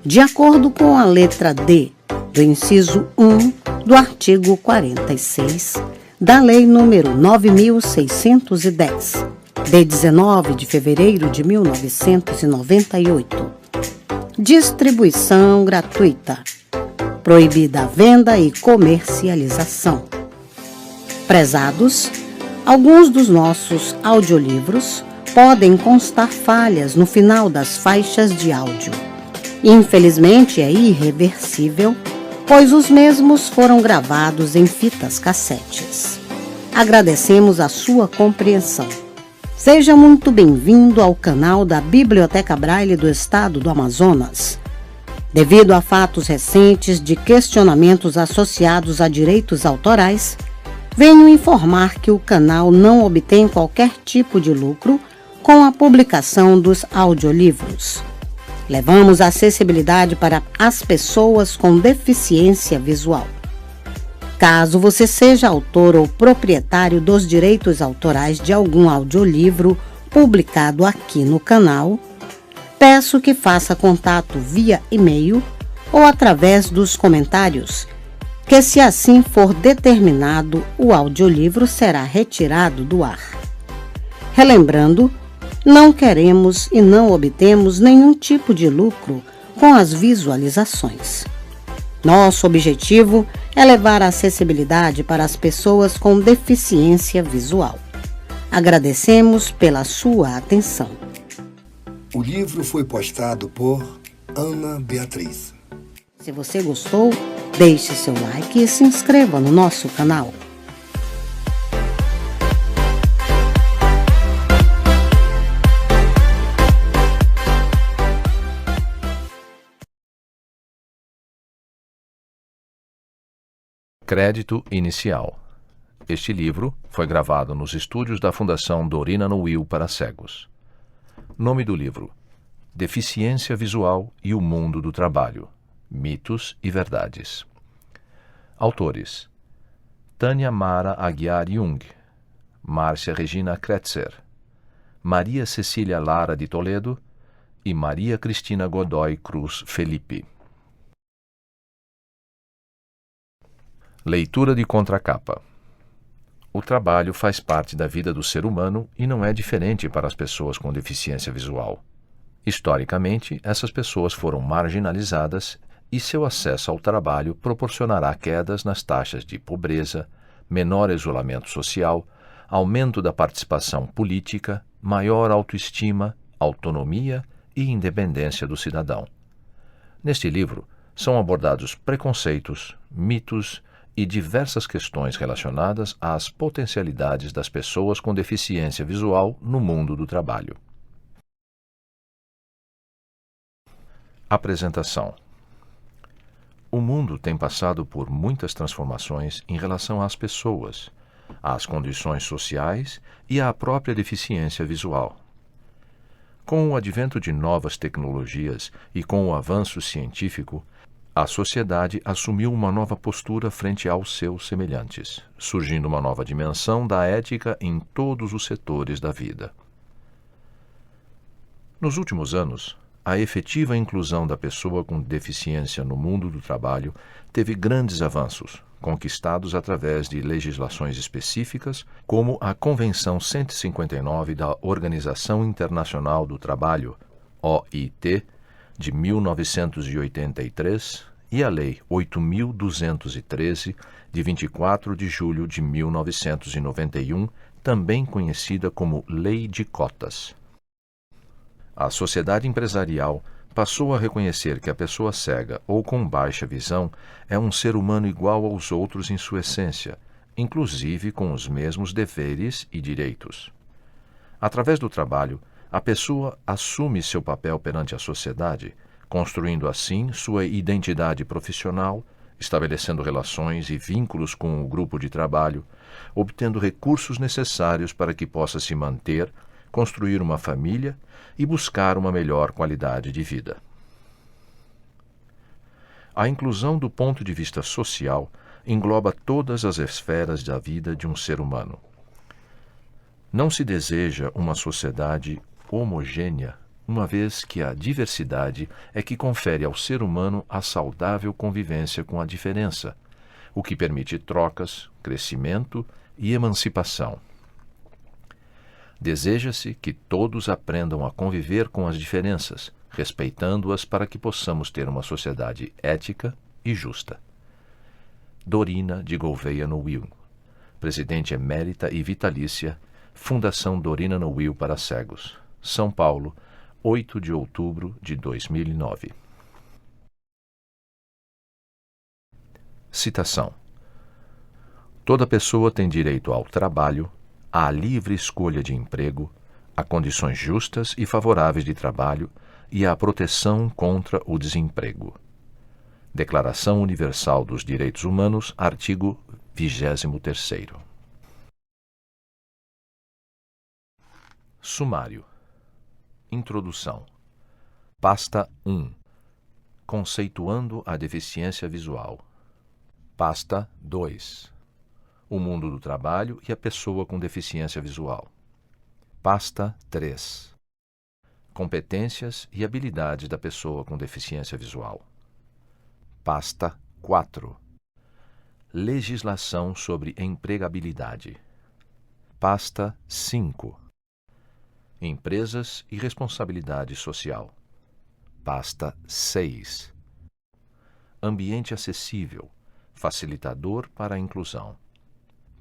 de acordo com a letra D do inciso 1 do artigo 46 da Lei nº 9.610, de 19 de fevereiro de 1998. Distribuição gratuita. Proibida a venda e comercialização. Prezados, alguns dos nossos audiolivros podem constar falhas no final das faixas de áudio. Infelizmente, é irreversível, pois os mesmos foram gravados em fitas cassetes. Agradecemos a sua compreensão. Seja muito bem-vindo ao canal da Biblioteca Braille do Estado do Amazonas. Devido a fatos recentes de questionamentos associados a direitos autorais, venho informar que o canal não obtém qualquer tipo de lucro com a publicação dos audiolivros. Levamos a acessibilidade para as pessoas com deficiência visual. Caso você seja autor ou proprietário dos direitos autorais de algum audiolivro publicado aqui no canal, peço que faça contato via e-mail ou através dos comentários, que, se assim for determinado, o audiolivro será retirado do ar. Relembrando, não queremos e não obtemos nenhum tipo de lucro com as visualizações. Nosso objetivo é levar a acessibilidade para as pessoas com deficiência visual. Agradecemos pela sua atenção. O livro foi postado por Ana Beatriz. Se você gostou, deixe seu like e se inscreva no nosso canal. Crédito inicial. Este livro foi gravado nos estúdios da Fundação Dorina Will para cegos. Nome do livro: Deficiência Visual e o Mundo do Trabalho. Mitos e Verdades. Autores: Tânia Mara Aguiar Jung, Márcia Regina Kretzer, Maria Cecília Lara de Toledo e Maria Cristina Godoy Cruz Felipe. Leitura de contracapa. O trabalho faz parte da vida do ser humano e não é diferente para as pessoas com deficiência visual. Historicamente, essas pessoas foram marginalizadas e seu acesso ao trabalho proporcionará quedas nas taxas de pobreza, menor isolamento social, aumento da participação política, maior autoestima, autonomia e independência do cidadão. Neste livro, são abordados preconceitos, mitos e diversas questões relacionadas às potencialidades das pessoas com deficiência visual no mundo do trabalho. Apresentação. O mundo tem passado por muitas transformações em relação às pessoas, às condições sociais e à própria deficiência visual. Com o advento de novas tecnologias e com o avanço científico, a sociedade assumiu uma nova postura frente aos seus semelhantes, surgindo uma nova dimensão da ética em todos os setores da vida. Nos últimos anos, a efetiva inclusão da pessoa com deficiência no mundo do trabalho teve grandes avanços, conquistados através de legislações específicas, como a Convenção 159 da Organização Internacional do Trabalho, OIT, de 1983, e a Lei 8.213, de 24 de julho de 1991, também conhecida como Lei de Cotas. A sociedade empresarial passou a reconhecer que a pessoa cega ou com baixa visão é um ser humano igual aos outros em sua essência, inclusive com os mesmos deveres e direitos. Através do trabalho, a pessoa assume seu papel perante a sociedade, construindo assim sua identidade profissional, estabelecendo relações e vínculos com o grupo de trabalho, obtendo recursos necessários para que possa se manter, construir uma família e buscar uma melhor qualidade de vida. A inclusão do ponto de vista social engloba todas as esferas da vida de um ser humano. Não se deseja uma sociedade homogênea uma vez que a diversidade é que confere ao ser humano a saudável convivência com a diferença, o que permite trocas, crescimento e emancipação. Deseja-se que todos aprendam a conviver com as diferenças, respeitando-as para que possamos ter uma sociedade ética e justa. Dorina de Gouveia Noil, presidente emérita e vitalícia, Fundação Dorina Noil para Cegos, São Paulo, 8 de outubro de 2009. Citação: toda pessoa tem direito ao trabalho, à livre escolha de emprego, a condições justas e favoráveis de trabalho e à proteção contra o desemprego. Declaração Universal dos Direitos Humanos, artigo 23º. Sumário. Introdução. Pasta 1. Conceituando a deficiência visual. Pasta 2. O mundo do trabalho e a pessoa com deficiência visual. Pasta 3. Competências e habilidades da pessoa com deficiência visual. Pasta 4. Legislação sobre empregabilidade. Pasta 5. Empresas e responsabilidade social. Pasta 6. Ambiente acessível, facilitador para a inclusão.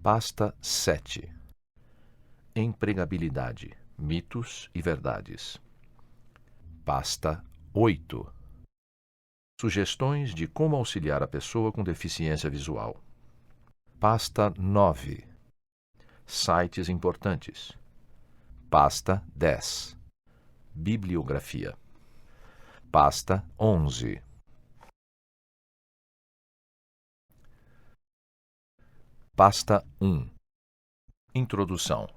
Pasta 7. Empregabilidade, mitos e verdades. Pasta 8. Sugestões de como auxiliar a pessoa com deficiência visual. Pasta 9. Sites importantes. Pasta 10. Bibliografia. Pasta 11. Pasta 1. Introdução.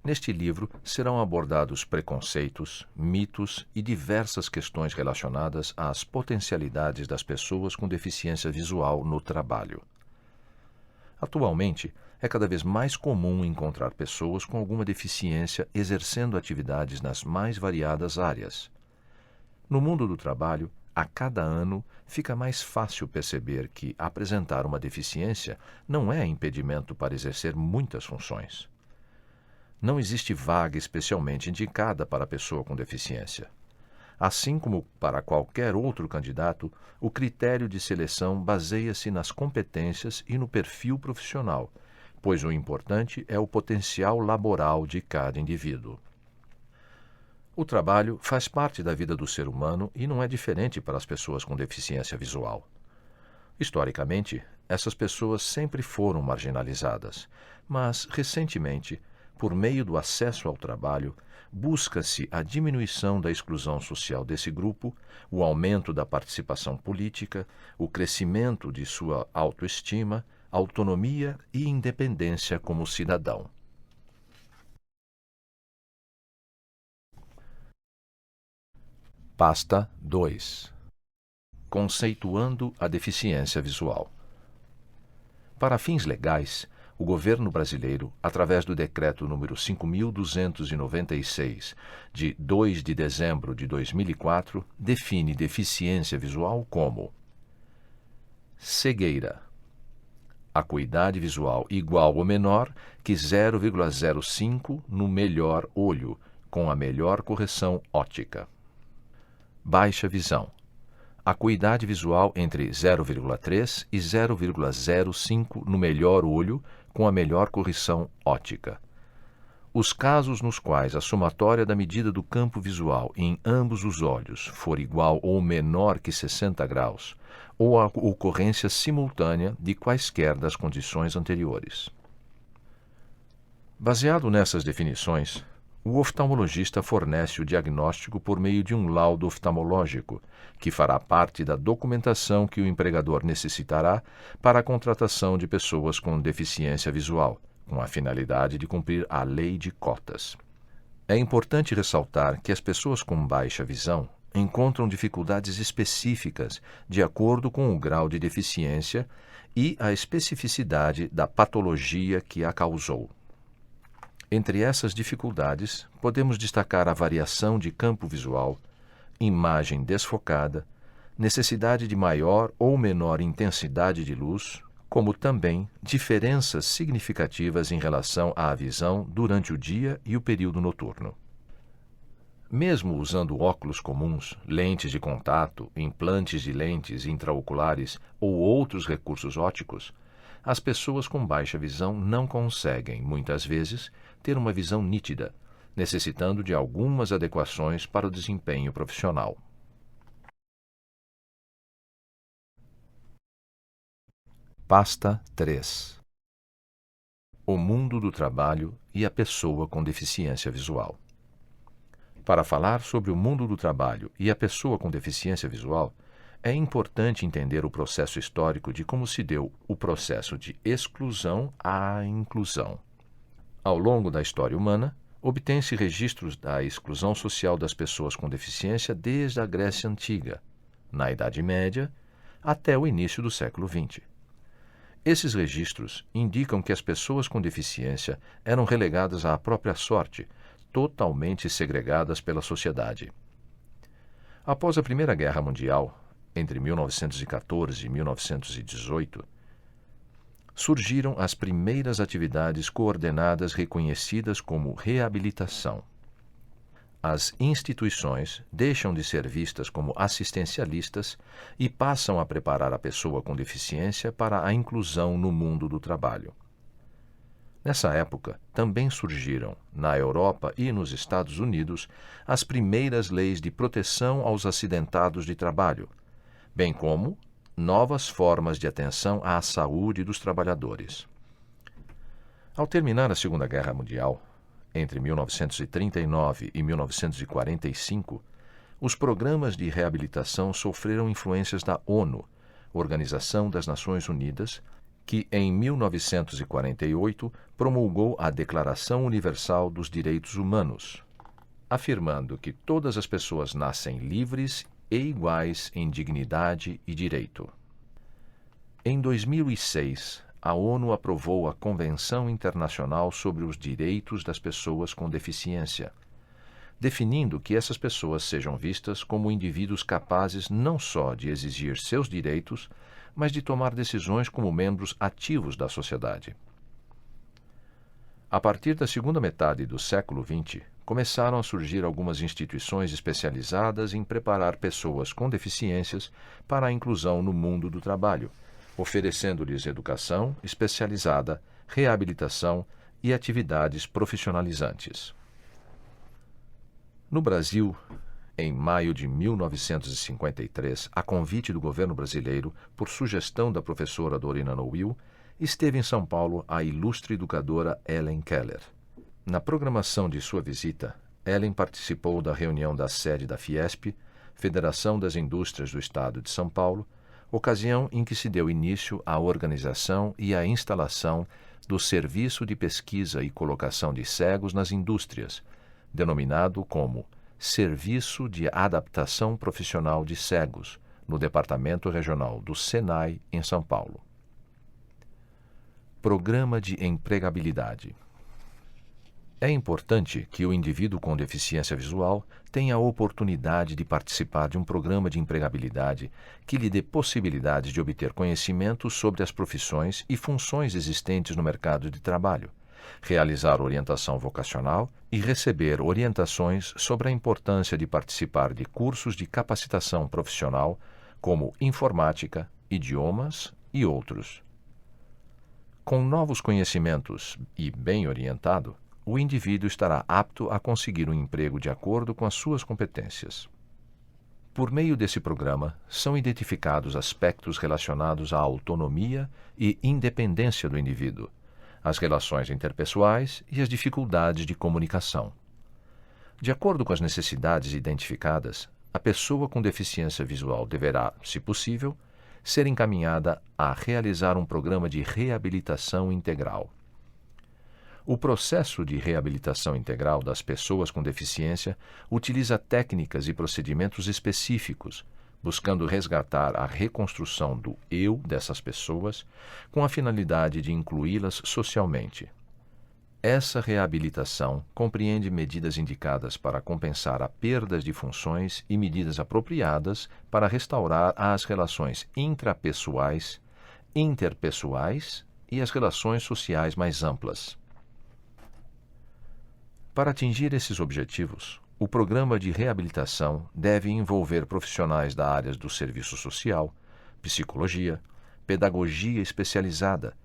Neste livro serão abordados preconceitos, mitos e diversas questões relacionadas às potencialidades das pessoas com deficiência visual no trabalho. Atualmente, é cada vez mais comum encontrar pessoas com alguma deficiência exercendo atividades nas mais variadas áreas. No mundo do trabalho, a cada ano, fica mais fácil perceber que apresentar uma deficiência não é impedimento para exercer muitas funções. Não existe vaga especialmente indicada para a pessoa com deficiência. Assim como para qualquer outro candidato, o critério de seleção baseia-se nas competências e no perfil profissional, pois o importante é o potencial laboral de cada indivíduo. O trabalho faz parte da vida do ser humano e não é diferente para as pessoas com deficiência visual. Historicamente, essas pessoas sempre foram marginalizadas, mas, recentemente, por meio do acesso ao trabalho, busca-se a diminuição da exclusão social desse grupo, o aumento da participação política, o crescimento de sua autoestima, autonomia e independência como cidadão. Pasta 2. Conceituando a deficiência visual. Para fins legais, o governo brasileiro, através do Decreto número 5.296, de 2 de dezembro de 2004, define deficiência visual como cegueira, acuidade visual igual ou menor que 0,05 no melhor olho, com a melhor correção óptica. Baixa visão, acuidade visual entre 0,3 e 0,05 no melhor olho, com a melhor correção óptica. Os casos nos quais a somatória da medida do campo visual em ambos os olhos for igual ou menor que 60 graus, ou a ocorrência simultânea de quaisquer das condições anteriores. Baseado nessas definições, o oftalmologista fornece o diagnóstico por meio de um laudo oftalmológico, que fará parte da documentação que o empregador necessitará para a contratação de pessoas com deficiência visual, com a finalidade de cumprir a lei de cotas. É importante ressaltar que as pessoas com baixa visão encontram dificuldades específicas de acordo com o grau de deficiência e a especificidade da patologia que a causou. Entre essas dificuldades, podemos destacar a variação de campo visual, imagem desfocada, necessidade de maior ou menor intensidade de luz, como também diferenças significativas em relação à visão durante o dia e o período noturno. Mesmo usando óculos comuns, lentes de contato, implantes de lentes intraoculares ou outros recursos ópticos, as pessoas com baixa visão não conseguem, muitas vezes, ter uma visão nítida, necessitando de algumas adequações para o desempenho profissional. Pasta 3. O mundo do trabalho e a pessoa com deficiência visual. Para falar sobre o mundo do trabalho e a pessoa com deficiência visual, é importante entender o processo histórico de como se deu o processo de exclusão à inclusão. Ao longo da história humana, obtém-se registros da exclusão social das pessoas com deficiência desde a Grécia Antiga, na Idade Média, até o início do século XX. Esses registros indicam que as pessoas com deficiência eram relegadas à própria sorte, totalmente segregadas pela sociedade. Após a Primeira Guerra Mundial, entre 1914 e 1918, surgiram as primeiras atividades coordenadas reconhecidas como reabilitação. As instituições deixam de ser vistas como assistencialistas e passam a preparar a pessoa com deficiência para a inclusão no mundo do trabalho. Nessa época, também surgiram, na Europa e nos Estados Unidos, as primeiras leis de proteção aos acidentados de trabalho, bem como novas formas de atenção à saúde dos trabalhadores. Ao terminar a Segunda Guerra Mundial, entre 1939 e 1945, os programas de reabilitação sofreram influências da ONU, Organização das Nações Unidas, que em 1948 promulgou a Declaração Universal dos Direitos Humanos, afirmando que todas as pessoas nascem livres e iguais em dignidade e direito. Em 2006, a ONU aprovou a Convenção Internacional sobre os Direitos das Pessoas com Deficiência, definindo que essas pessoas sejam vistas como indivíduos capazes não só de exigir seus direitos, mas de tomar decisões como membros ativos da sociedade. A partir da segunda metade do século XX, começaram a surgir algumas instituições especializadas em preparar pessoas com deficiências para a inclusão no mundo do trabalho, oferecendo-lhes educação especializada, reabilitação e atividades profissionalizantes. No Brasil, em maio de 1953, a convite do governo brasileiro, por sugestão da professora Dorina Nowil, esteve em São Paulo a ilustre educadora Helen Keller. Na programação de sua visita, Helen participou da reunião da sede da Fiesp, Federação das Indústrias do Estado de São Paulo, ocasião em que se deu início à organização e à instalação do Serviço de Pesquisa e Colocação de Cegos nas Indústrias, denominado como Serviço de Adaptação Profissional de Cegos, no Departamento Regional do SENAI, em São Paulo. Programa de Empregabilidade. É importante que o indivíduo com deficiência visual tenha a oportunidade de participar de um programa de empregabilidade que lhe dê possibilidades de obter conhecimentos sobre as profissões e funções existentes no mercado de trabalho, realizar orientação vocacional e receber orientações sobre a importância de participar de cursos de capacitação profissional, como informática, idiomas e outros. Com novos conhecimentos e bem orientado, o indivíduo estará apto a conseguir um emprego de acordo com as suas competências. Por meio desse programa, são identificados aspectos relacionados à autonomia e independência do indivíduo, as relações interpessoais e as dificuldades de comunicação. De acordo com as necessidades identificadas, a pessoa com deficiência visual deverá, se possível, ser encaminhada a realizar um programa de reabilitação integral. O processo de reabilitação integral das pessoas com deficiência utiliza técnicas e procedimentos específicos, buscando resgatar a reconstrução do eu dessas pessoas com a finalidade de incluí-las socialmente. Essa reabilitação compreende medidas indicadas para compensar a perdas de funções e medidas apropriadas para restaurar as relações intrapessoais, interpessoais e as relações sociais mais amplas. Para atingir esses objetivos, o programa de reabilitação deve envolver profissionais da área do serviço social, psicologia, pedagogia especializada,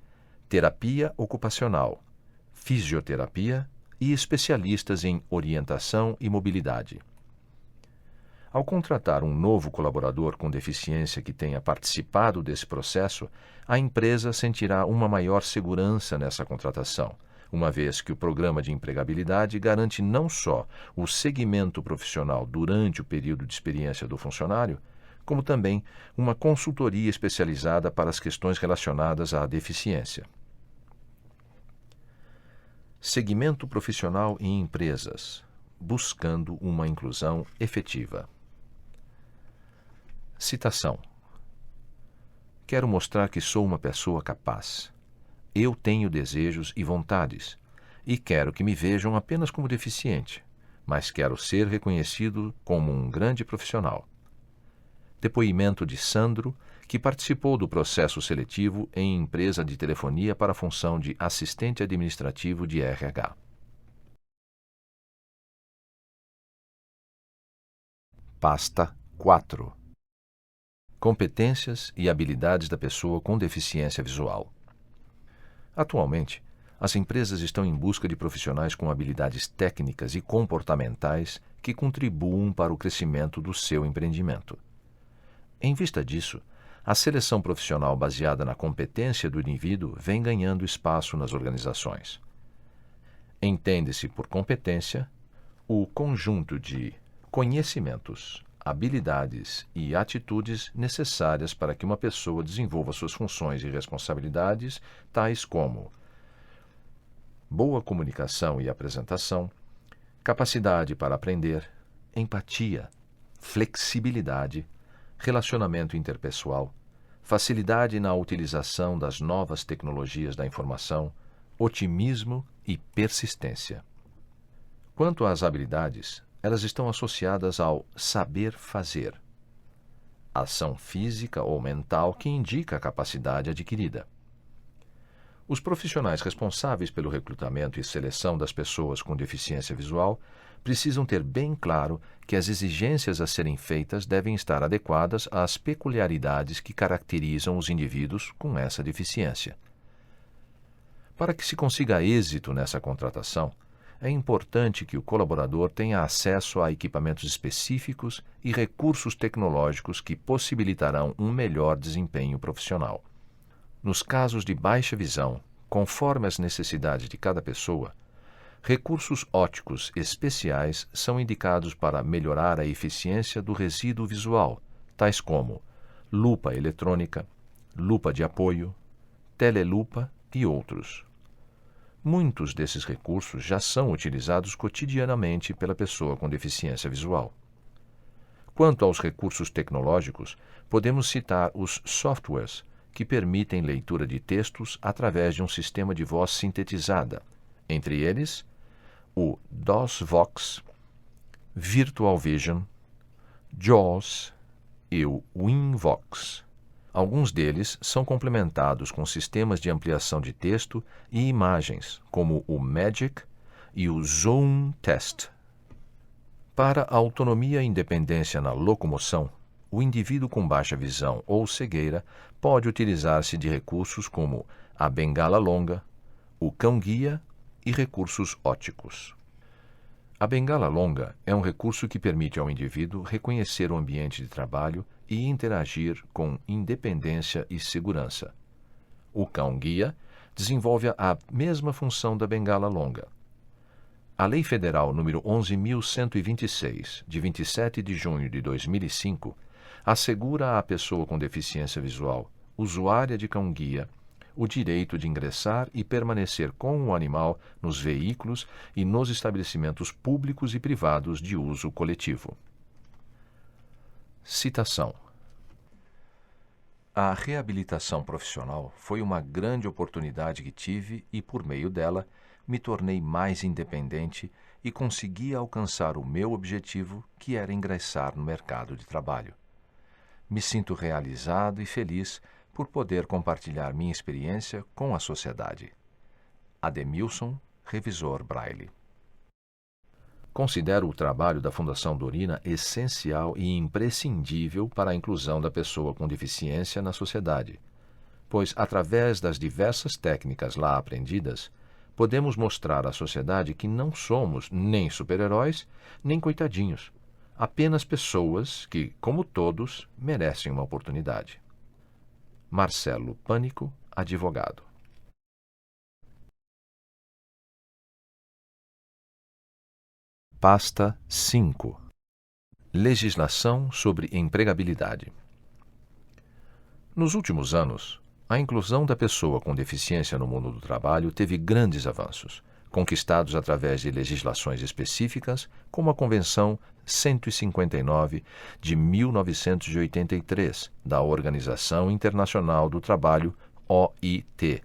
terapia ocupacional, fisioterapia e especialistas em orientação e mobilidade. Ao contratar um novo colaborador com deficiência que tenha participado desse processo, a empresa sentirá uma maior segurança nessa contratação, uma vez que o programa de empregabilidade garante não só o segmento profissional durante o período de experiência do funcionário, como também uma consultoria especializada para as questões relacionadas à deficiência. Segmento profissional em empresas, buscando uma inclusão efetiva. Citação: quero mostrar que sou uma pessoa capaz. Eu tenho desejos e vontades, e quero que me vejam apenas como deficiente, mas quero ser reconhecido como um grande profissional. Depoimento de Sandro, que participou do processo seletivo em empresa de telefonia para a função de assistente administrativo de RH. Pasta 4. Competências e habilidades da pessoa com deficiência visual. Atualmente, as empresas estão em busca de profissionais com habilidades técnicas e comportamentais que contribuam para o crescimento do seu empreendimento. Em vista disso, a seleção profissional baseada na competência do indivíduo vem ganhando espaço nas organizações. Entende-se por competência o conjunto de conhecimentos, habilidades e atitudes necessárias para que uma pessoa desenvolva suas funções e responsabilidades, tais como boa comunicação e apresentação, capacidade para aprender, empatia, flexibilidade, relacionamento interpessoal, facilidade na utilização das novas tecnologias da informação, otimismo e persistência. Quanto às habilidades, elas estão associadas ao saber fazer, ação física ou mental que indica a capacidade adquirida. Os profissionais responsáveis pelo recrutamento e seleção das pessoas com deficiência visual precisam ter bem claro que as exigências a serem feitas devem estar adequadas às peculiaridades que caracterizam os indivíduos com essa deficiência. Para que se consiga êxito nessa contratação, é importante que o colaborador tenha acesso a equipamentos específicos e recursos tecnológicos que possibilitarão um melhor desempenho profissional. Nos casos de baixa visão, conforme as necessidades de cada pessoa, recursos ópticos especiais são indicados para melhorar a eficiência do resíduo visual, tais como lupa eletrônica, lupa de apoio, telelupa e outros. Muitos desses recursos já são utilizados cotidianamente pela pessoa com deficiência visual. Quanto aos recursos tecnológicos, podemos citar os softwares que permitem leitura de textos através de um sistema de voz sintetizada, entre eles o DOSVox, Virtual Vision, JAWS e o WinVox. Alguns deles são complementados com sistemas de ampliação de texto e imagens, como o Magic e o Zone Test. Para a autonomia e independência na locomoção, o indivíduo com baixa visão ou cegueira pode utilizar-se de recursos como a bengala longa, o cão-guia e recursos ópticos. A bengala longa é um recurso que permite ao indivíduo reconhecer o ambiente de trabalho e interagir com independência e segurança. O cão-guia desenvolve a mesma função da bengala longa. A Lei Federal nº 11.126, de 27 de junho de 2005, assegura à pessoa com deficiência visual, usuária de cão-guia, o direito de ingressar e permanecer com o animal nos veículos e nos estabelecimentos públicos e privados de uso coletivo. Citação: a reabilitação profissional foi uma grande oportunidade que tive e, por meio dela, me tornei mais independente e consegui alcançar o meu objetivo, que era ingressar no mercado de trabalho. Me sinto realizado e feliz por poder compartilhar minha experiência com a sociedade. Ademilson, revisor Braille. Considero o trabalho da Fundação Dorina essencial e imprescindível para a inclusão da pessoa com deficiência na sociedade, pois, através das diversas técnicas lá aprendidas, podemos mostrar à sociedade que não somos nem super-heróis, nem coitadinhos, apenas pessoas que, como todos, merecem uma oportunidade. Marcelo Pânico, advogado. Pasta 5. Legislação sobre empregabilidade. Nos últimos anos, a inclusão da pessoa com deficiência no mundo do trabalho teve grandes avanços, conquistados através de legislações específicas, como a Convenção 159 de 1983 da Organização Internacional do Trabalho, OIT,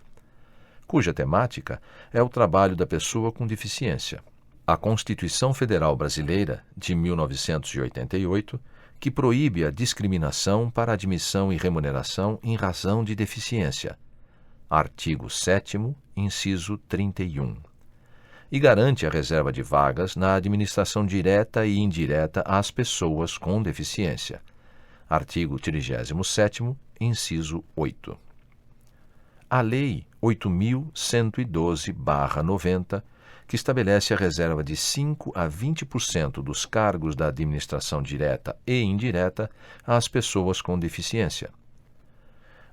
cuja temática é o trabalho da pessoa com deficiência. A Constituição Federal Brasileira, de 1988, que proíbe a discriminação para admissão e remuneração em razão de deficiência. Artigo 7º, inciso 31. E garante a reserva de vagas na administração direta e indireta às pessoas com deficiência. Artigo 37º, inciso 8. A Lei 8.112/90, que estabelece a reserva de 5% a 20% dos cargos da administração direta e indireta às pessoas com deficiência.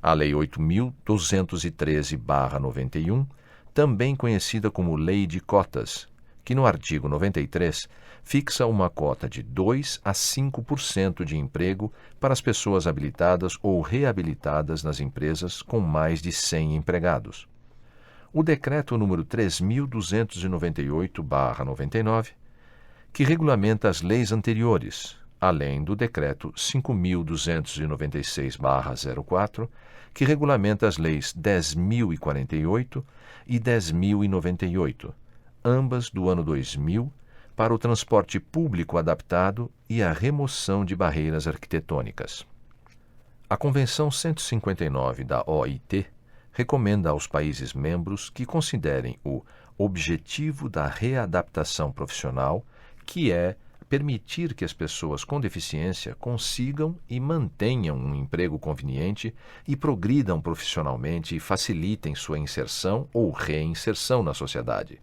A Lei 8.213/91, também conhecida como Lei de Cotas, que no artigo 93 fixa uma cota de 2% a 5% de emprego para as pessoas habilitadas ou reabilitadas nas empresas com mais de 100 empregados. O Decreto número 3.298/99, que regulamenta as leis anteriores, além do Decreto 5.296/04, que regulamenta as leis 10.048 e 10.098, ambas do ano 2000, para o transporte público adaptado e a remoção de barreiras arquitetônicas. A Convenção 159 da OIT recomenda aos países membros que considerem o objetivo da readaptação profissional, que é permitir que as pessoas com deficiência consigam e mantenham um emprego conveniente e progridam profissionalmente e facilitem sua inserção ou reinserção na sociedade.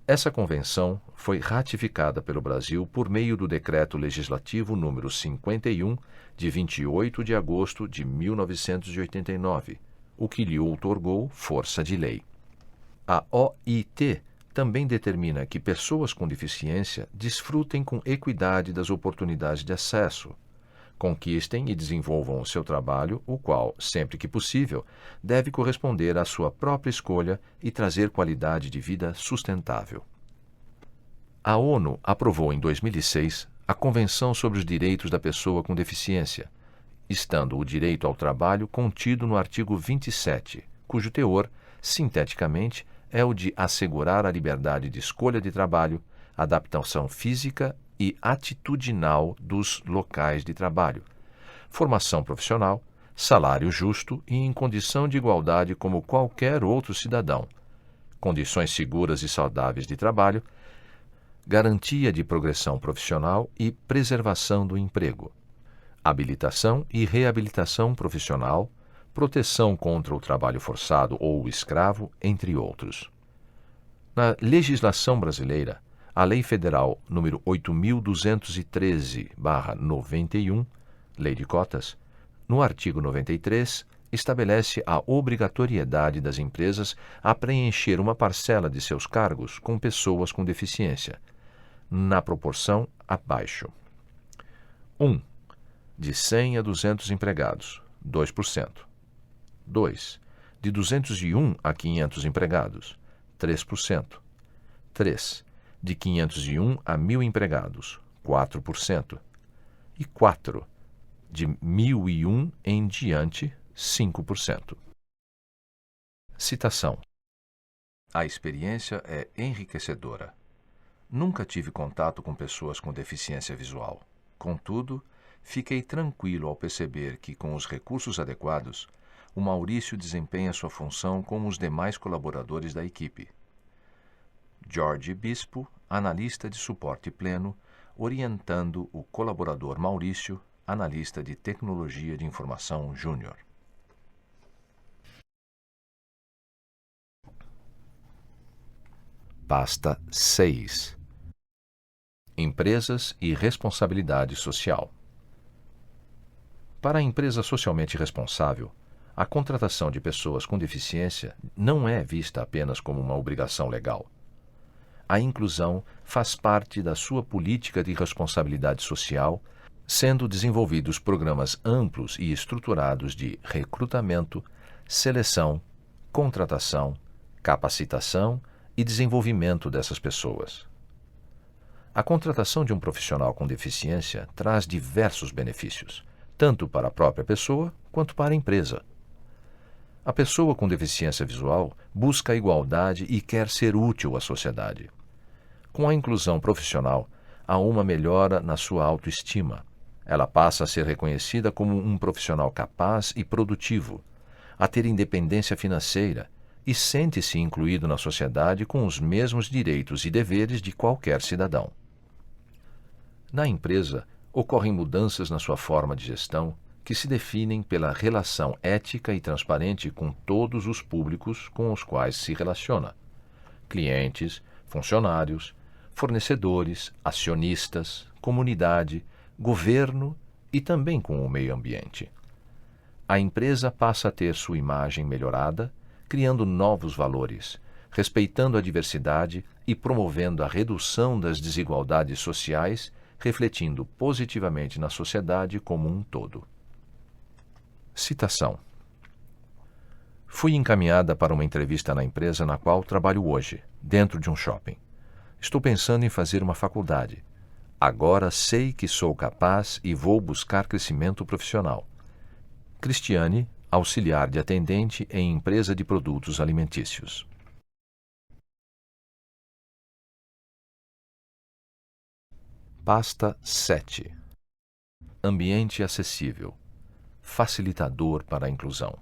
Essa convenção foi ratificada pelo Brasil por meio do Decreto Legislativo número 51, de 28 de agosto de 1989, o que lhe outorgou força de lei. A OIT também determina que pessoas com deficiência desfrutem com equidade das oportunidades de acesso, conquistem e desenvolvam o seu trabalho, o qual, sempre que possível, deve corresponder à sua própria escolha e trazer qualidade de vida sustentável. A ONU aprovou em 2006 a Convenção sobre os Direitos da Pessoa com Deficiência, estando o direito ao trabalho contido no artigo 27, cujo teor, sinteticamente, é o de assegurar a liberdade de escolha de trabalho, adaptação física e atitudinal dos locais de trabalho, formação profissional, salário justo e em condição de igualdade como qualquer outro cidadão, condições seguras e saudáveis de trabalho, garantia de progressão profissional e preservação do emprego, habilitação e reabilitação profissional, proteção contra o trabalho forçado ou escravo, entre outros. Na legislação brasileira, a Lei Federal número 8.213/91, Lei de Cotas, no artigo 93, estabelece a obrigatoriedade das empresas a preencher uma parcela de seus cargos com pessoas com deficiência, na proporção abaixo. 1. De 100 a 200 empregados, 2%. 2. De 201 a 500 empregados, 3%. 3. De 501 a 1.000 empregados, 4%. E 4. De 1.001 em diante, 5%. Citação. A experiência é enriquecedora. Nunca tive contato com pessoas com deficiência visual. Contudo, fiquei tranquilo ao perceber que, com os recursos adequados, o Maurício desempenha sua função como os demais colaboradores da equipe. Jorge Bispo, analista de suporte pleno, orientando o colaborador Maurício, analista de tecnologia de informação júnior. Pasta 6. Empresas e responsabilidade social. Para a empresa socialmente responsável, a contratação de pessoas com deficiência não é vista apenas como uma obrigação legal. A inclusão faz parte da sua política de responsabilidade social, sendo desenvolvidos programas amplos e estruturados de recrutamento, seleção, contratação, capacitação e desenvolvimento dessas pessoas. A contratação de um profissional com deficiência traz diversos benefícios, tanto para a própria pessoa quanto para a empresa. A pessoa com deficiência visual busca a igualdade e quer ser útil à sociedade. Com a inclusão profissional, há uma melhora na sua autoestima. Ela passa a ser reconhecida como um profissional capaz e produtivo, a ter independência financeira e sente-se incluído na sociedade com os mesmos direitos e deveres de qualquer cidadão. Na empresa, ocorrem mudanças na sua forma de gestão que se definem pela relação ética e transparente com todos os públicos com os quais se relaciona: clientes, funcionários, fornecedores, acionistas, comunidade, governo e também com o meio ambiente. A empresa passa a ter sua imagem melhorada, criando novos valores, respeitando a diversidade e promovendo a redução das desigualdades sociais, refletindo positivamente na sociedade como um todo. Citação: Fui encaminhada para uma entrevista na empresa na qual trabalho hoje, dentro de um shopping. Estou pensando em fazer uma faculdade. Agora sei que sou capaz e vou buscar crescimento profissional. Cristiane, auxiliar de atendente em empresa de produtos alimentícios. Pasta 7. Ambiente acessível. Facilitador para a inclusão.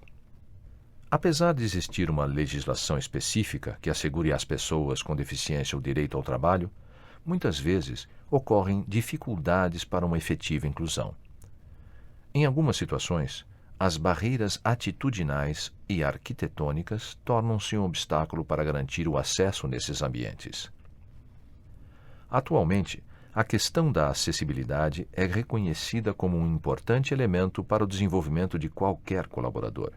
Apesar de existir uma legislação específica que assegure às pessoas com deficiência o direito ao trabalho, muitas vezes ocorrem dificuldades para uma efetiva inclusão. Em algumas situações, as barreiras atitudinais e arquitetônicas tornam-se um obstáculo para garantir o acesso nesses ambientes. Atualmente, a questão da acessibilidade é reconhecida como um importante elemento para o desenvolvimento de qualquer colaborador.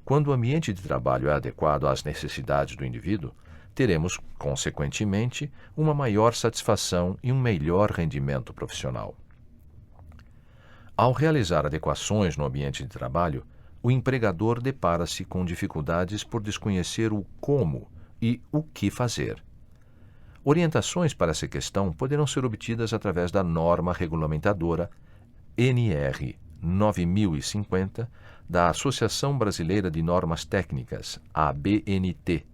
Quando o ambiente de trabalho é adequado às necessidades do indivíduo, teremos, consequentemente, uma maior satisfação e um melhor rendimento profissional. Ao realizar adequações no ambiente de trabalho, o empregador depara-se com dificuldades por desconhecer o como e o que fazer. Orientações para essa questão poderão ser obtidas através da norma regulamentadora NR 9050 da Associação Brasileira de Normas Técnicas, ABNT,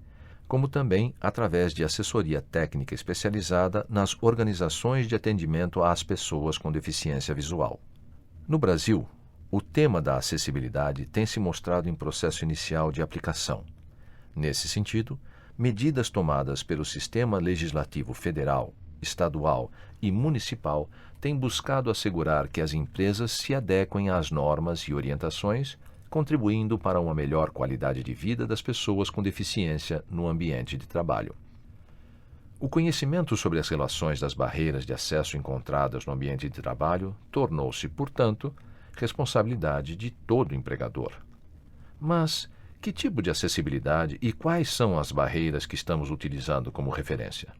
como também através de assessoria técnica especializada nas organizações de atendimento às pessoas com deficiência visual. No Brasil, o tema da acessibilidade tem se mostrado em processo inicial de aplicação. Nesse sentido, medidas tomadas pelo sistema legislativo federal, estadual e municipal têm buscado assegurar que as empresas se adequem às normas e orientações, contribuindo para uma melhor qualidade de vida das pessoas com deficiência no ambiente de trabalho. O conhecimento sobre as relações das barreiras de acesso encontradas no ambiente de trabalho tornou-se, portanto, responsabilidade de todo empregador. Mas que tipo de acessibilidade e quais são as barreiras que estamos utilizando como referência?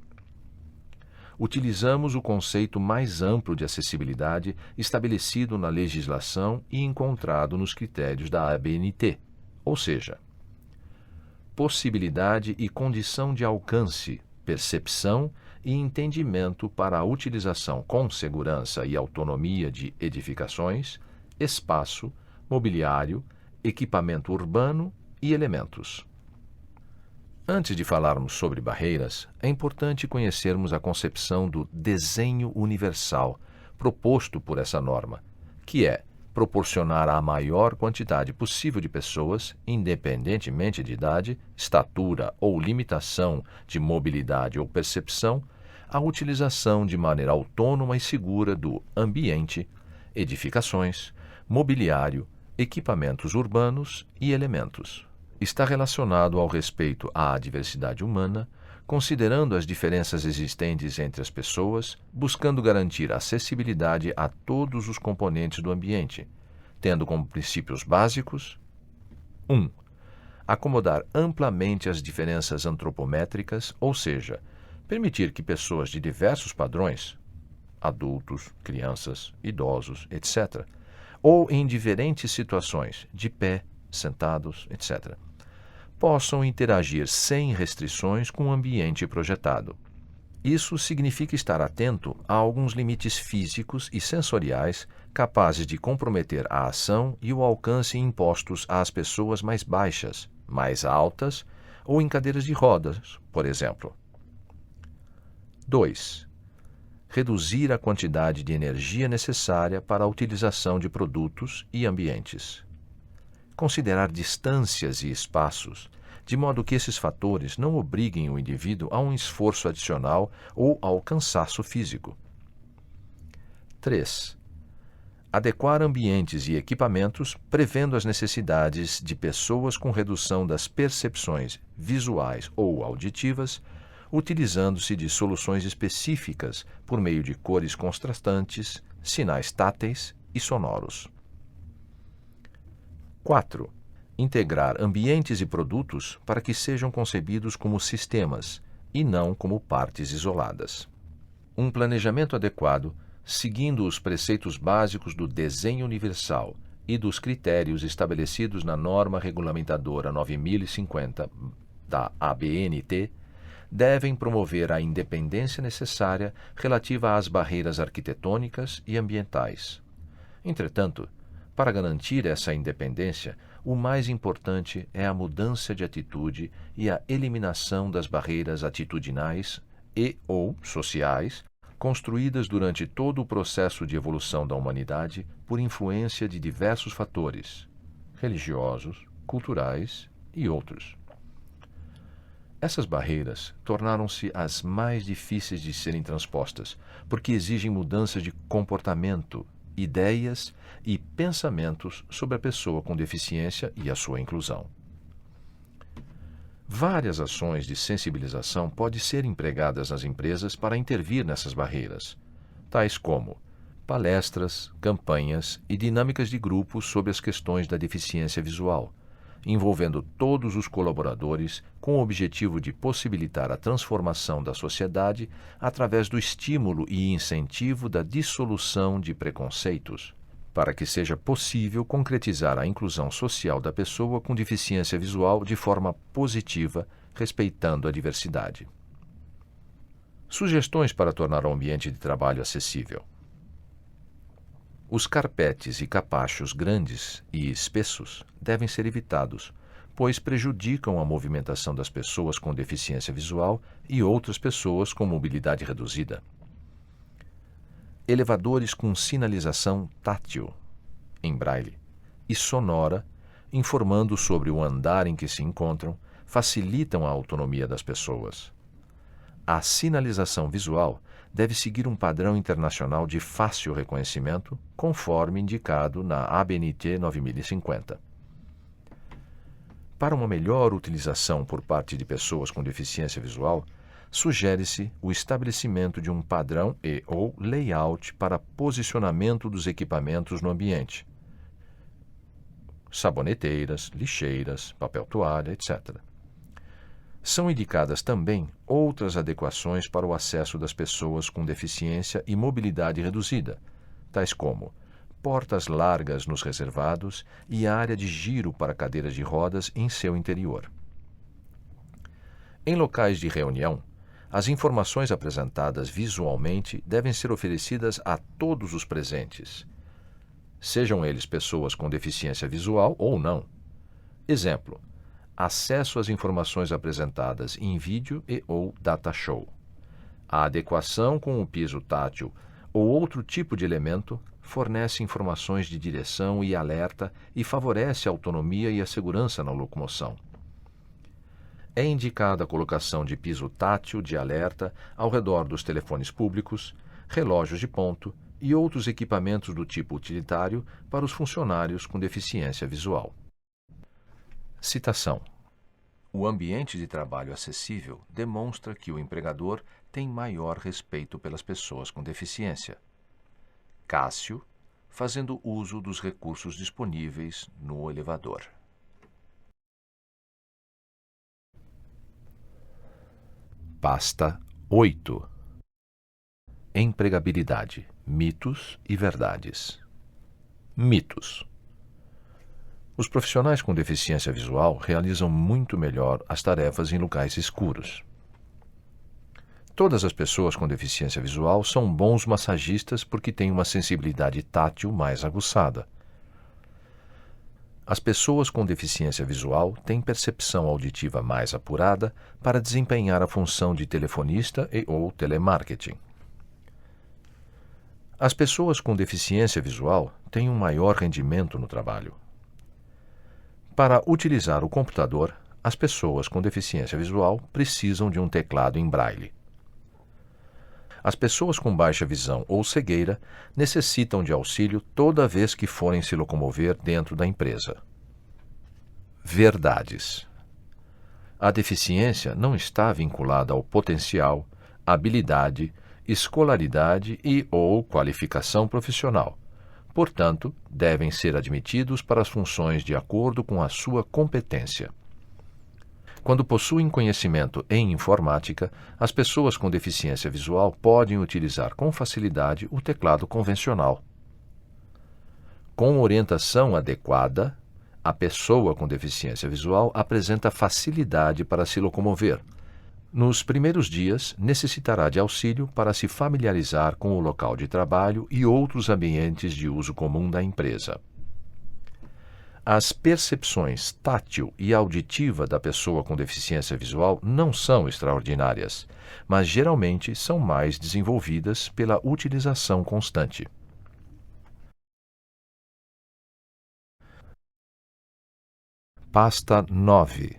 Utilizamos o conceito mais amplo de acessibilidade estabelecido na legislação e encontrado nos critérios da ABNT, ou seja, possibilidade e condição de alcance, percepção e entendimento para a utilização com segurança e autonomia de edificações, espaço, mobiliário, equipamento urbano e elementos. Antes de falarmos sobre barreiras, é importante conhecermos a concepção do desenho universal proposto por essa norma, que é proporcionar a maior quantidade possível de pessoas, independentemente de idade, estatura ou limitação de mobilidade ou percepção, a utilização de maneira autônoma e segura do ambiente, edificações, mobiliário, equipamentos urbanos e elementos. Está relacionado ao respeito à diversidade humana, considerando as diferenças existentes entre as pessoas, buscando garantir acessibilidade a todos os componentes do ambiente, tendo como princípios básicos: 1. Acomodar amplamente as diferenças antropométricas, ou seja, permitir que pessoas de diversos padrões, adultos, crianças, idosos, etc., ou em diferentes situações, de pé, sentados, etc., possam interagir sem restrições com o ambiente projetado. Isso significa estar atento a alguns limites físicos e sensoriais capazes de comprometer a ação e o alcance impostos às pessoas mais baixas, mais altas ou em cadeiras de rodas, por exemplo. 2. Reduzir a quantidade de energia necessária para a utilização de produtos e ambientes. Considerar distâncias e espaços, de modo que esses fatores não obriguem o indivíduo a um esforço adicional ou ao cansaço físico. 3. Adequar ambientes e equipamentos prevendo as necessidades de pessoas com redução das percepções visuais ou auditivas, utilizando-se de soluções específicas por meio de cores contrastantes, sinais táteis e sonoros. 4. Integrar ambientes e produtos para que sejam concebidos como sistemas e não como partes isoladas. Um planejamento adequado, seguindo os preceitos básicos do desenho universal e dos critérios estabelecidos na norma regulamentadora 9050 da ABNT, devem promover a independência necessária relativa às barreiras arquitetônicas e ambientais. Entretanto, para garantir essa independência, o mais importante é a mudança de atitude e a eliminação das barreiras atitudinais e/ou sociais construídas durante todo o processo de evolução da humanidade por influência de diversos fatores, religiosos, culturais e outros. Essas barreiras tornaram-se as mais difíceis de serem transpostas, porque exigem mudanças de comportamento, ideias e pensamentos sobre a pessoa com deficiência e a sua inclusão. Várias ações de sensibilização podem ser empregadas nas empresas para intervir nessas barreiras, tais como palestras, campanhas e dinâmicas de grupo sobre as questões da deficiência visual, envolvendo todos os colaboradores com o objetivo de possibilitar a transformação da sociedade através do estímulo e incentivo da dissolução de preconceitos, para que seja possível concretizar a inclusão social da pessoa com deficiência visual de forma positiva, respeitando a diversidade. Sugestões para tornar o ambiente de trabalho acessível. Os carpetes e capachos grandes e espessos devem ser evitados, pois prejudicam a movimentação das pessoas com deficiência visual e outras pessoas com mobilidade reduzida. Elevadores com sinalização tátil, em braille, e sonora, informando sobre o andar em que se encontram, facilitam a autonomia das pessoas. A sinalização visual deve seguir um padrão internacional de fácil reconhecimento, conforme indicado na ABNT 9050. Para uma melhor utilização por parte de pessoas com deficiência visual, sugere-se o estabelecimento de um padrão e/ou layout para posicionamento dos equipamentos no ambiente. Saboneteiras, lixeiras, papel toalha, etc. São indicadas também outras adequações para o acesso das pessoas com deficiência e mobilidade reduzida, tais como portas largas nos reservados e área de giro para cadeiras de rodas em seu interior. Em locais de reunião, as informações apresentadas visualmente devem ser oferecidas a todos os presentes, sejam eles pessoas com deficiência visual ou não. Exemplo: acesso às informações apresentadas em vídeo e ou data show. A adequação com o piso tátil ou outro tipo de elemento fornece informações de direção e alerta e favorece a autonomia e a segurança na locomoção. É indicada a colocação de piso tátil de alerta ao redor dos telefones públicos, relógios de ponto e outros equipamentos do tipo utilitário para os funcionários com deficiência visual. Citação: o ambiente de trabalho acessível demonstra que o empregador tem maior respeito pelas pessoas com deficiência. Cássio, fazendo uso dos recursos disponíveis no elevador. Pasta 8. Empregabilidade, mitos e verdades. Mitos. Os profissionais com deficiência visual realizam muito melhor as tarefas em locais escuros. Todas as pessoas com deficiência visual são bons massagistas porque têm uma sensibilidade tátil mais aguçada. As pessoas com deficiência visual têm percepção auditiva mais apurada para desempenhar a função de telefonista e ou telemarketing. As pessoas com deficiência visual têm um maior rendimento no trabalho. Para utilizar o computador, as pessoas com deficiência visual precisam de um teclado em braille. As pessoas com baixa visão ou cegueira necessitam de auxílio toda vez que forem se locomover dentro da empresa. Verdades. A deficiência não está vinculada ao potencial, habilidade, escolaridade e ou qualificação profissional. Portanto, devem ser admitidos para as funções de acordo com a sua competência. Quando possuem conhecimento em informática, as pessoas com deficiência visual podem utilizar com facilidade o teclado convencional. Com orientação adequada, a pessoa com deficiência visual apresenta facilidade para se locomover. Nos primeiros dias, necessitará de auxílio para se familiarizar com o local de trabalho e outros ambientes de uso comum da empresa. As percepções tátil e auditiva da pessoa com deficiência visual não são extraordinárias, mas geralmente são mais desenvolvidas pela utilização constante. Pasta 9.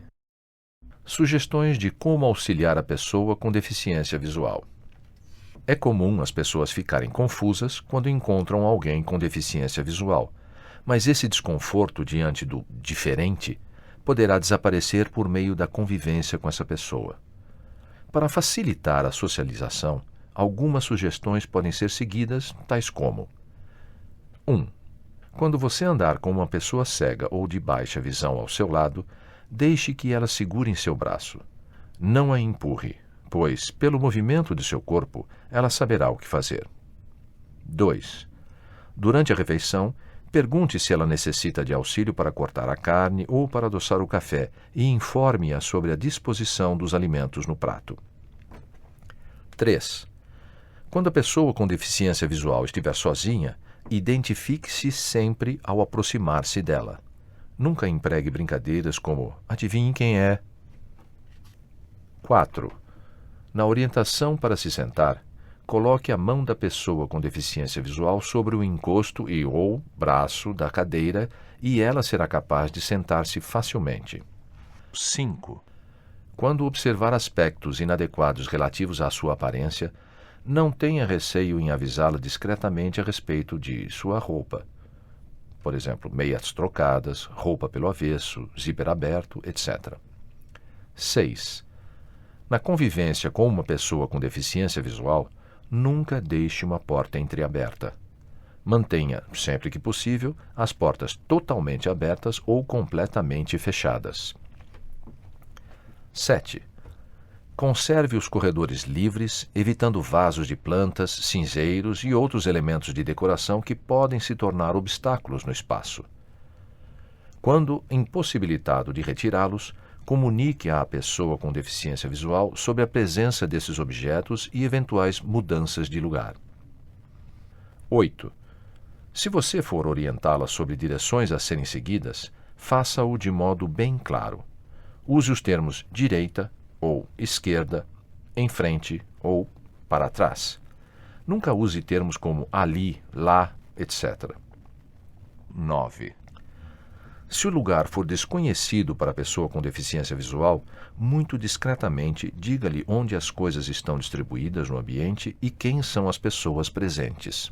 Sugestões de como auxiliar a pessoa com deficiência visual. É comum as pessoas ficarem confusas quando encontram alguém com deficiência visual, mas esse desconforto diante do diferente poderá desaparecer por meio da convivência com essa pessoa. Para facilitar a socialização, algumas sugestões podem ser seguidas, tais como: 1. Quando você andar com uma pessoa cega ou de baixa visão ao seu lado, deixe que ela segure em seu braço. Não a empurre, pois, pelo movimento de seu corpo, ela saberá o que fazer. 2. Durante a refeição, pergunte se ela necessita de auxílio para cortar a carne ou para adoçar o café e informe-a sobre a disposição dos alimentos no prato. 3. Quando a pessoa com deficiência visual estiver sozinha, identifique-se sempre ao aproximar-se dela. Nunca empregue brincadeiras como "adivinhe quem é". 4. Na orientação para se sentar, coloque a mão da pessoa com deficiência visual sobre o encosto e ou braço da cadeira e ela será capaz de sentar-se facilmente. 5. Quando observar aspectos inadequados relativos à sua aparência, não tenha receio em avisá-la discretamente a respeito de sua roupa. Por exemplo, meias trocadas, roupa pelo avesso, zíper aberto, etc. 6. Na convivência com uma pessoa com deficiência visual, nunca deixe uma porta entreaberta. Mantenha, sempre que possível, as portas totalmente abertas ou completamente fechadas. 7. Conserve os corredores livres, evitando vasos de plantas, cinzeiros e outros elementos de decoração que podem se tornar obstáculos no espaço. Quando impossibilitado de retirá-los, comunique à pessoa com deficiência visual sobre a presença desses objetos e eventuais mudanças de lugar. 8. Se você for orientá-la sobre direções a serem seguidas, faça-o de modo bem claro. use os termos direita ou esquerda, em frente ou para trás. Nunca use termos como ali, lá, etc. 9. Se o lugar for desconhecido para a pessoa com deficiência visual, muito discretamente diga-lhe onde as coisas estão distribuídas no ambiente e quem são as pessoas presentes.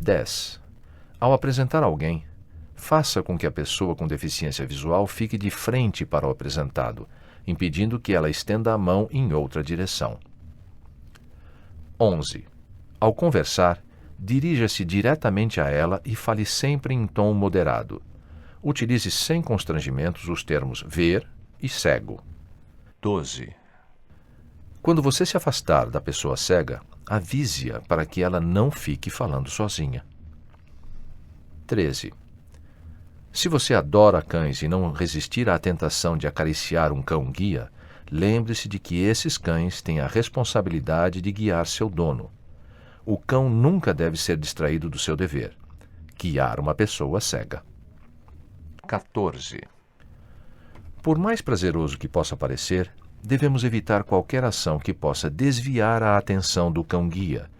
10. Ao apresentar alguém, faça com que a pessoa com deficiência visual fique de frente para o apresentado, impedindo que ela estenda a mão em outra direção. 11. Ao conversar, dirija-se diretamente a ela e fale sempre em tom moderado. Utilize sem constrangimentos os termos ver e cego. 12. Quando você se afastar da pessoa cega, avise-a para que ela não fique falando sozinha. 13. Se você adora cães e não resistir à tentação de acariciar um cão-guia, lembre-se de que esses cães têm a responsabilidade de guiar seu dono. O cão nunca deve ser distraído do seu dever: guiar uma pessoa cega. 14. Por mais prazeroso que possa parecer, devemos evitar qualquer ação que possa desviar a atenção do cão-guia,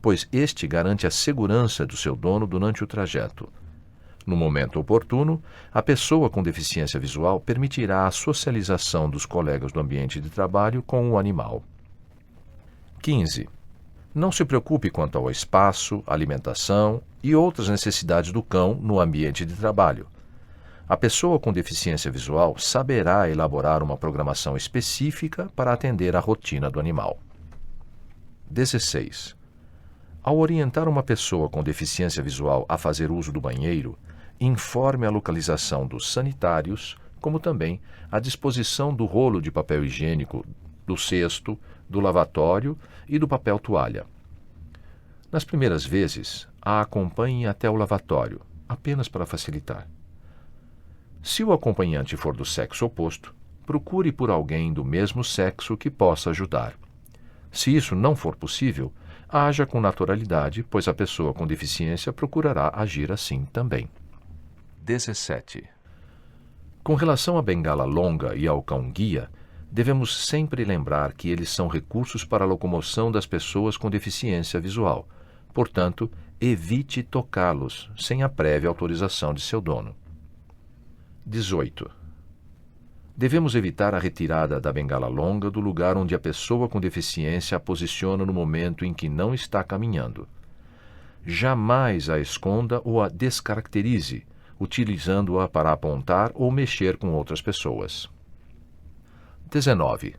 pois este garante a segurança do seu dono durante o trajeto. No momento oportuno, a pessoa com deficiência visual permitirá a socialização dos colegas do ambiente de trabalho com o animal. 15. Não se preocupe quanto ao espaço, alimentação e outras necessidades do cão no ambiente de trabalho. A pessoa com deficiência visual saberá elaborar uma programação específica para atender à rotina do animal. 16. Ao orientar uma pessoa com deficiência visual a fazer uso do banheiro, informe a localização dos sanitários, como também a disposição do rolo de papel higiênico, do cesto, do lavatório e do papel toalha. Nas primeiras vezes, a acompanhe até o lavatório, apenas para facilitar. Se o acompanhante for do sexo oposto, procure por alguém do mesmo sexo que possa ajudar. Se isso não for possível, haja com naturalidade, pois a pessoa com deficiência procurará agir assim também. 17. Com relação à bengala longa e ao cão-guia, devemos sempre lembrar que eles são recursos para a locomoção das pessoas com deficiência visual. Portanto, evite tocá-los sem a prévia autorização de seu dono. 18. Devemos evitar a retirada da bengala longa do lugar onde a pessoa com deficiência a posiciona no momento em que não está caminhando. Jamais a esconda ou a descaracterize, utilizando-a para apontar ou mexer com outras pessoas. 19.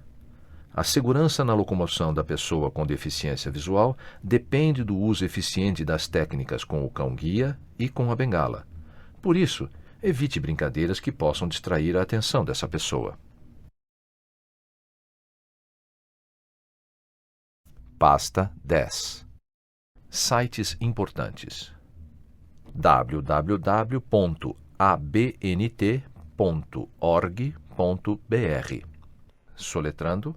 A segurança na locomoção da pessoa com deficiência visual depende do uso eficiente das técnicas com o cão-guia e com a bengala. Por isso, evite brincadeiras que possam distrair a atenção dessa pessoa. Pasta 10. Sites importantes: www.abnt.org.br, soletrando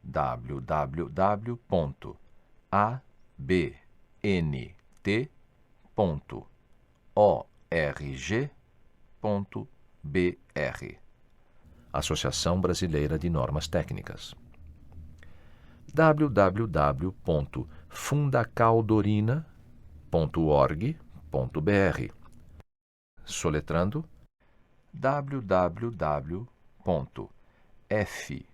www.abnt.org.br, Associação Brasileira de Normas Técnicas. www.fundacaldorina.org.br, soletrando www.fundacaldorina.org.br,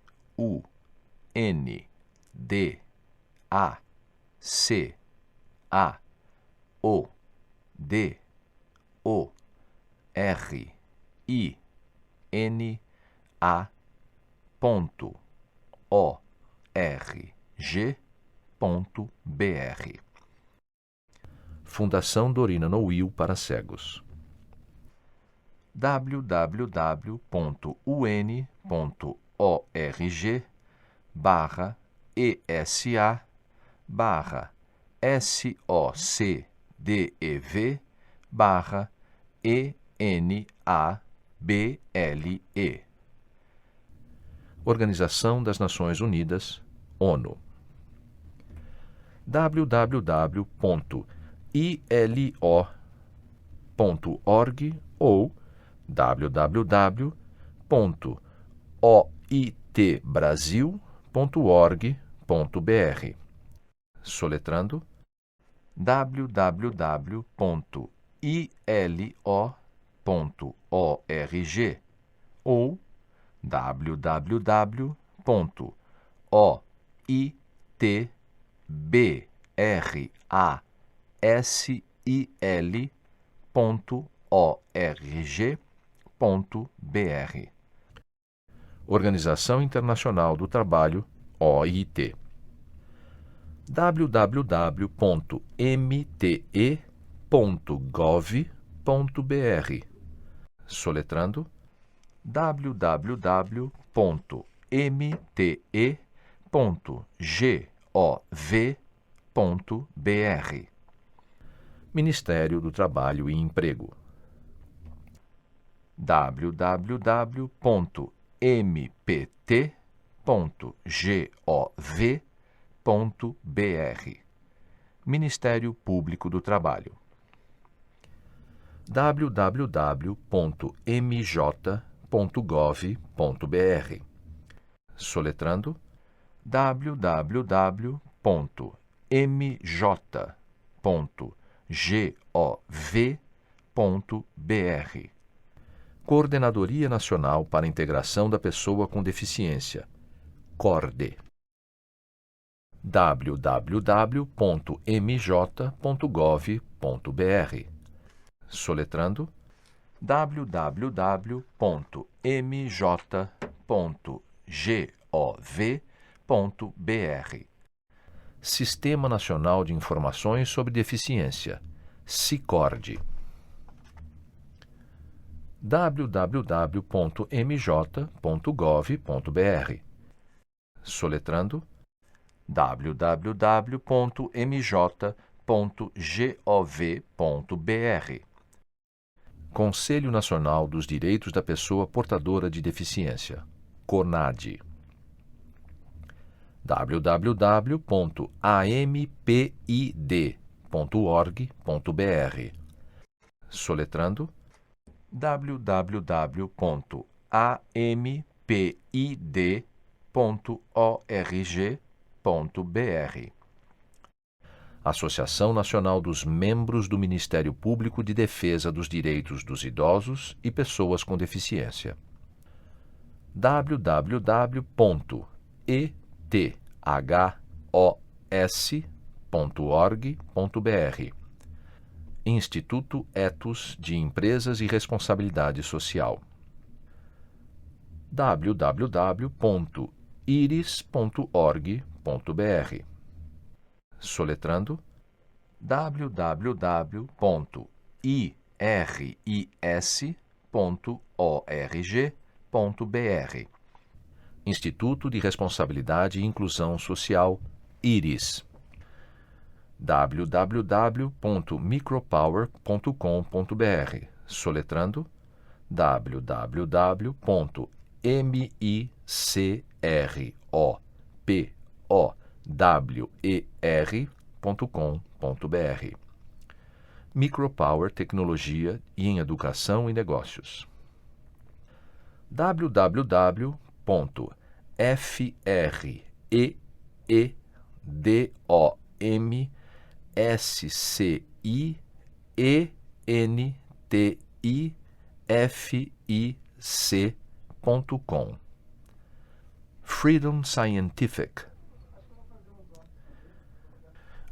Fundação Dorina Nouil para cegos. www.esa.socdeve/ENABLE, Organização das Nações Unidas, ONU. www.ilo.org ou www.ilo.org. www.oitbrasil.org.br, soletrando www.ilo.org ou www.oitbrasil.org.br. Organização Internacional do Trabalho, OIT. www.mte.gov.br, soletrando www.mte.gov.br. Ministério do Trabalho e Emprego. www.mpt.gov.br, Ministério Público do Trabalho. www.mj.gov.br, soletrando www.mj.gov.br. Coordenadoria Nacional para a Integração da Pessoa com Deficiência, CORDE. www.mj.gov.br, soletrando www.mj.gov.br. Sistema Nacional de Informações sobre Deficiência, SICORD. www.mj.gov.br, soletrando www.mj.gov.br. Conselho Nacional dos Direitos da Pessoa Portadora de Deficiência, CONADE. www.ampid.org.br, soletrando www.ampid.org.br. Associação Nacional dos Membros do Ministério Público de Defesa dos Direitos dos Idosos e Pessoas com Deficiência. www.ethos.org.br. Instituto Ethos de Empresas e Responsabilidade Social. www.iris.org.br, soletrando www.iris.org.br. Instituto de Responsabilidade e Inclusão Social, IRIS. www.micropower.com.br, soletrando www.micropower.com.br. Micropower Tecnologia e em Educação e Negócios. www.freedomscientific.com. Freedom Scientific.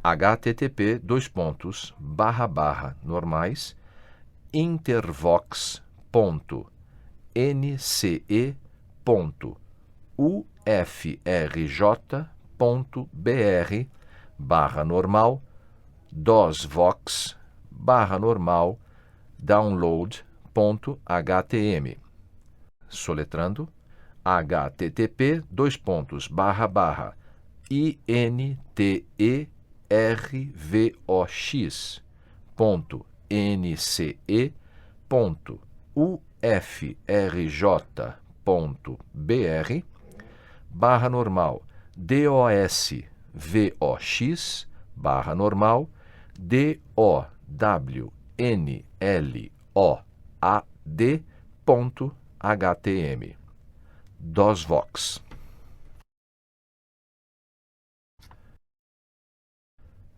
http://normais.intervox.nce.ufrj.br/normal dosvox/normal download.htm, soletrando http://intervox.nce.ufrj.br/normal dosvox/normal downnload.htm, HTM. DOSVox.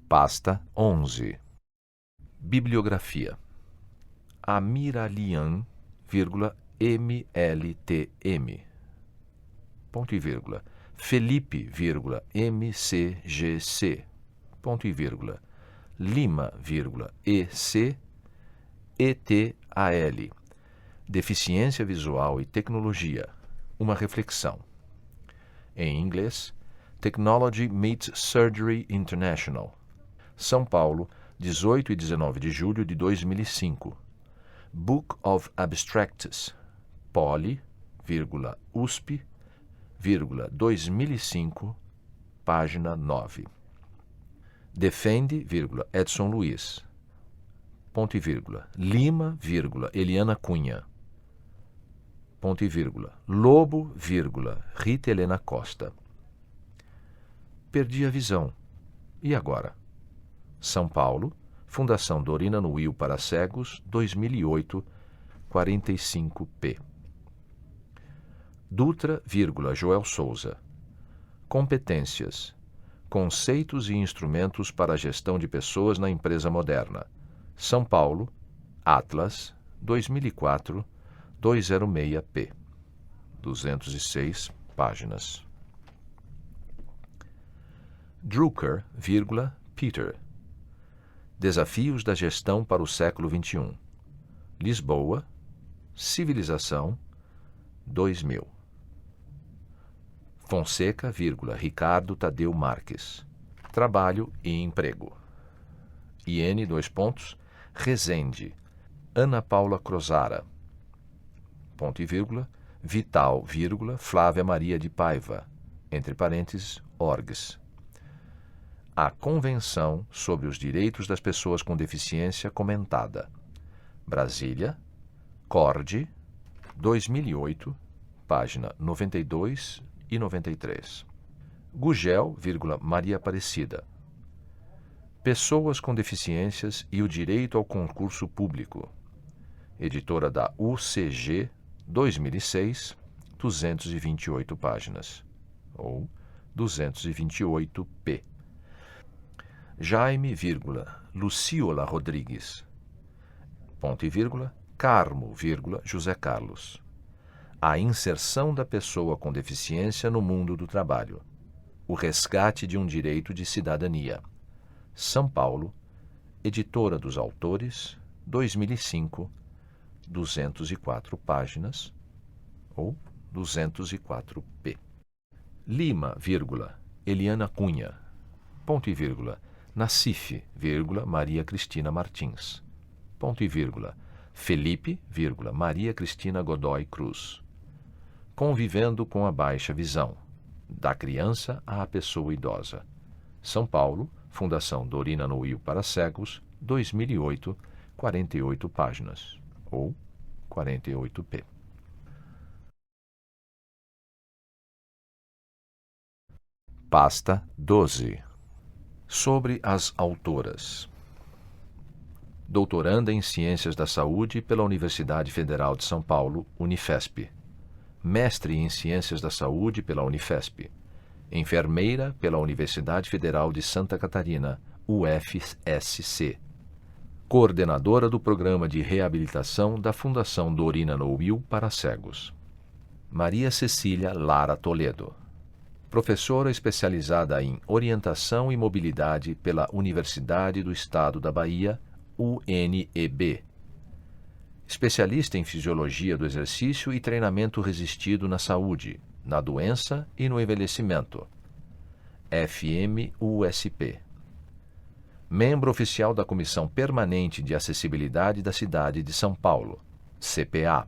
Pasta 11. Bibliografia. Amiralian, MLTM. Ponto e vírgula. Felipe, MCGC. Ponto e vírgula. Lima, EC, ETAL. Deficiência visual e tecnologia. Uma reflexão. Em inglês, Technology Meets Surgery International. São Paulo, 18 e 19 de julho de 2005. Book of Abstracts, Poli, USP, 2005, página 9. Defende, Edson Luiz. Ponto e vírgula. Lima, Eliana Cunha. Ponto e vírgula. Lobo, Rita Helena Costa. Perdi a visão. E agora? São Paulo, Fundação Dorina Nuil para Cegos, 2008, 45p. Dutra, Joel Souza. Competências. Conceitos e instrumentos para a gestão de pessoas na empresa moderna. São Paulo, Atlas, 2004, 206p. 206 páginas. Drucker, Peter. Desafios da Gestão para o Século XXI. Lisboa, Civilização, 2000. Fonseca, Ricardo Tadeu Marques. Trabalho e Emprego. IN, Rezende, Ana Paula Crozara. Ponto e vírgula. Vital, Flávia Maria de Paiva. Entre parênteses, orgs. A Convenção sobre os Direitos das Pessoas com Deficiência comentada. Brasília, CORD, 2008, página 92 e 93. Gugel, Maria Aparecida. Pessoas com Deficiências e o Direito ao Concurso Público. Editora da UCG, 2006, 228 páginas. Ou 228p. Jaime, Luciola Rodrigues. Ponto e vírgula. Carmo, José Carlos. A inserção da pessoa com deficiência no mundo do trabalho. O resgate de um direito de cidadania. São Paulo, Editora dos Autores, 2005, 204 páginas, ou 204p. Lima, Eliana Cunha. Ponto e vírgula. Nacife, Maria Cristina Martins. Ponto e vírgula. Felipe, Maria Cristina Godoy Cruz. Convivendo com a baixa visão, da criança à pessoa idosa. São Paulo, Fundação Dorina Nuil para Cegos, 2008, 48 páginas, ou 48p. Pasta 12. Sobre as autoras. Doutoranda em Ciências da Saúde pela Universidade Federal de São Paulo, Unifesp. Mestre em Ciências da Saúde pela Unifesp. Enfermeira pela Universidade Federal de Santa Catarina, UFSC. Coordenadora do Programa de Reabilitação da Fundação Dorina Nuil para Cegos. Maria Cecília Lara Toledo. Professora especializada em Orientação e Mobilidade pela Universidade do Estado da Bahia, UNEB. Especialista em Fisiologia do Exercício e Treinamento Resistido na Saúde, na Doença e no Envelhecimento. FMUSP. Membro oficial da Comissão Permanente de Acessibilidade da Cidade de São Paulo, CPA.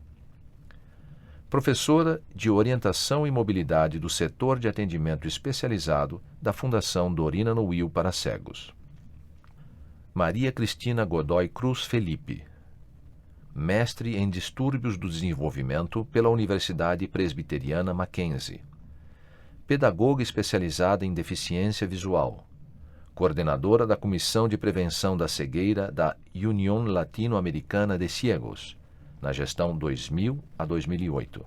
Professora de Orientação e Mobilidade do Setor de Atendimento Especializado da Fundação Dorina Nuil para Cegos. Maria Cristina Godoy Cruz Felipe. Mestre em Distúrbios do Desenvolvimento pela Universidade Presbiteriana Mackenzie. Pedagoga especializada em Deficiência Visual. Coordenadora da Comissão de Prevenção da Cegueira da União Latino-Americana de Ciegos, na gestão 2000 a 2008.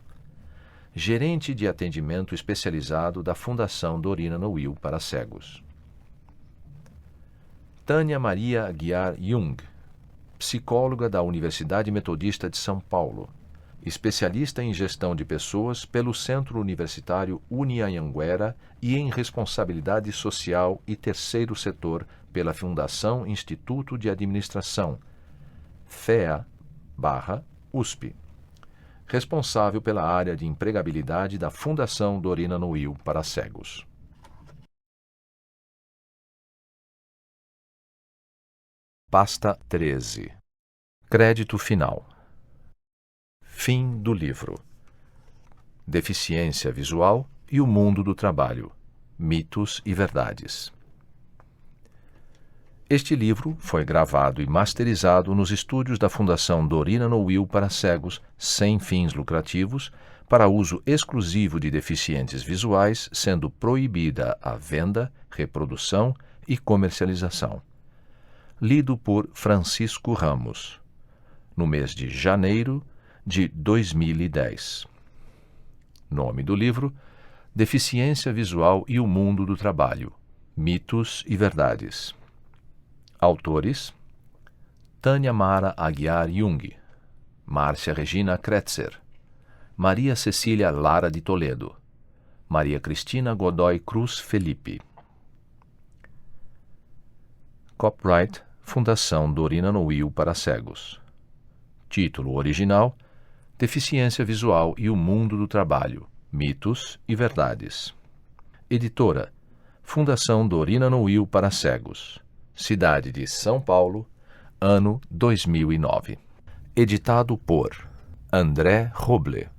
Gerente de atendimento especializado da Fundação Dorina Noil para cegos. Tânia Maria Aguiar Jung, psicóloga da Universidade Metodista de São Paulo, especialista em gestão de pessoas pelo Centro Universitário Unianhanguera e em responsabilidade social e terceiro setor pela Fundação Instituto de Administração, FEA/USP. Responsável pela área de empregabilidade da Fundação Dorina Noil para cegos. Pasta 13. Crédito final. Fim do livro. Deficiência visual e o mundo do trabalho. Mitos e verdades. Este livro foi gravado e masterizado nos estúdios da Fundação Dorina Noil para cegos sem fins lucrativos, para uso exclusivo de deficientes visuais, sendo proibida a venda, reprodução e comercialização. Lido por Francisco Ramos, no mês de janeiro de 2010. Nome do livro: Deficiência Visual e o Mundo do Trabalho. Mitos e Verdades. Autores: Tânia Mara Aguiar Jung, Márcia Regina Kretzer, Maria Cecília Lara de Toledo, Maria Cristina Godoy Cruz Felipe. Copyright Fundação Dorina Noil para cegos. Título original: Deficiência Visual e o Mundo do Trabalho. Mitos e Verdades. Editora: Fundação Dorina Noil para cegos. Cidade de São Paulo, ano 2009. Editado por André Roble.